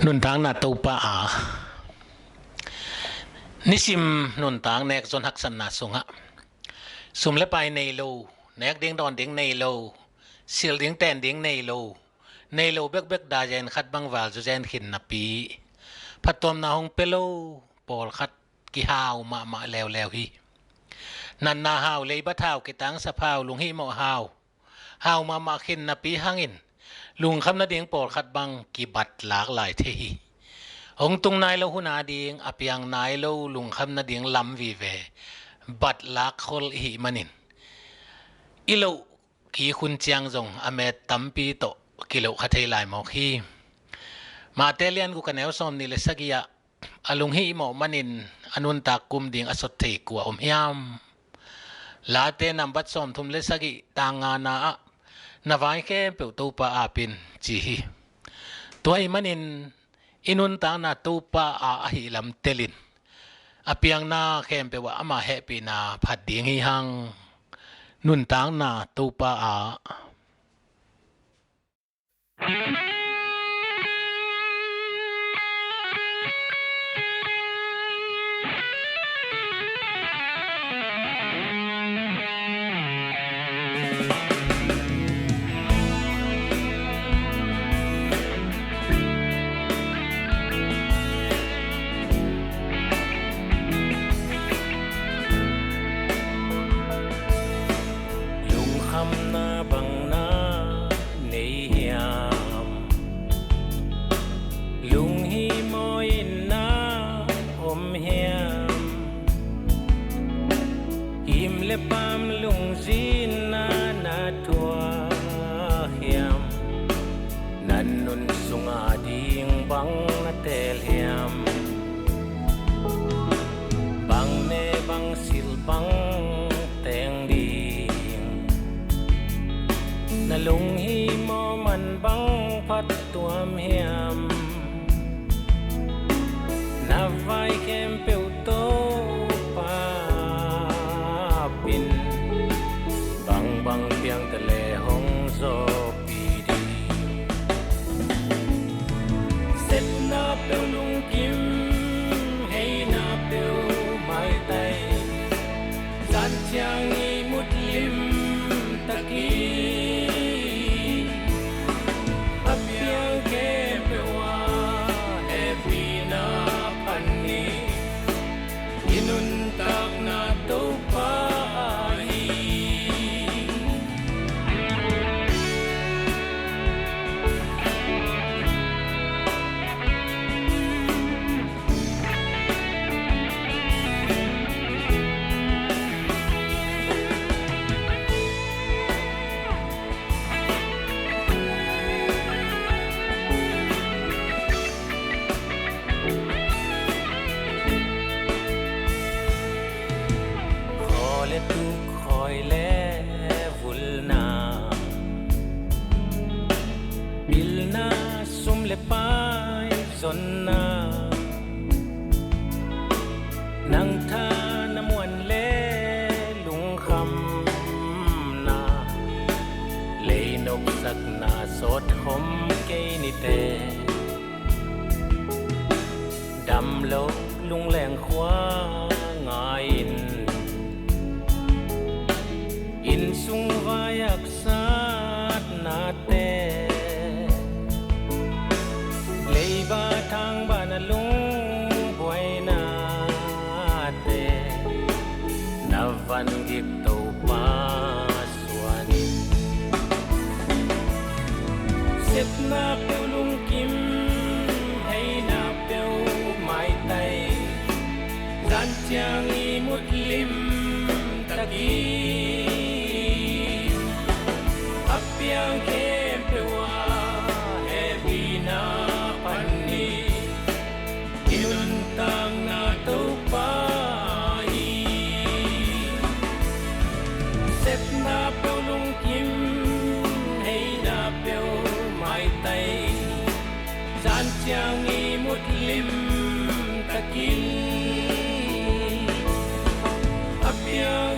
นุนทางนาตูปะนิสิมนุนทางเนกจนหักสันนาสงะสุมเลไปในโลเนกเดียงดอนเดียงในโลสิลเดียงแตนเดียงในโลเบกเบกดาเจนขัดบังวาลจุเจนขินนาปีพัดตอมนาหงเปโลปอลขัดกิฮาวมาแล้วฮีนันนาฮาวเลยบัดฮาวกิตังสะพาวลุงฮีโมฮาวมาขินนาปีหังินลุงคำนาเดียงปอลขัดบังกิบัดหลากหลายเทฮีองตุงนายเราหุนาเดียงอภิยังนายเราลุงคำนาเดียงลำวีเวบัดหลากคอลฮีมันินอิโลกีคุณเจียงจงอเมตัมปีโตกิโลขัดเทลายมอกฮีมาเตเลียนกูกันเอลซอมนิเลสกิยาอลุงฮีโมมันินอนุนตากุมดิงอสดเทกัวยามลาเตนัมบัดซอมทุมเลสกิตางานานาไวเคเปิลตูปาอาปินจีฮีตัวไอมันินอินุนตางนาตูปาอาหิลัมเตลินอภิยังนาเคมเปว่าอามาเฮปีนาผัดดิงฮีหังนุนตางนาตูปาอาle pam lung zin na tua hiam nan nun sunga ding bang na tel hiam bang ne bang sil bang teng ding na lung hi mo man bang phat tuam hiam na vai kem peu to bang piang tele hong zo pi di set na pe lung kim hey na pe mai tai san chiang i mut lim taki apiang ke pe wa happy na pani inun tak na to pa tu khoi le vulna bilna sum le pai zonna nang tha na muan le lung kham na le nok sak na sot khom ke ni te dam lo lung leng khwa ngai in sung vayak sat na te leiba thang ban lung boy na te na van gip to pa swani set na pe lung kim hay na pe mai tai dan chiang i mut lim taki apiang ke pewa happy na pani inun tang na to pa hi set na pelung kim hey na pel mai tai san chiang i mut lim takin apiang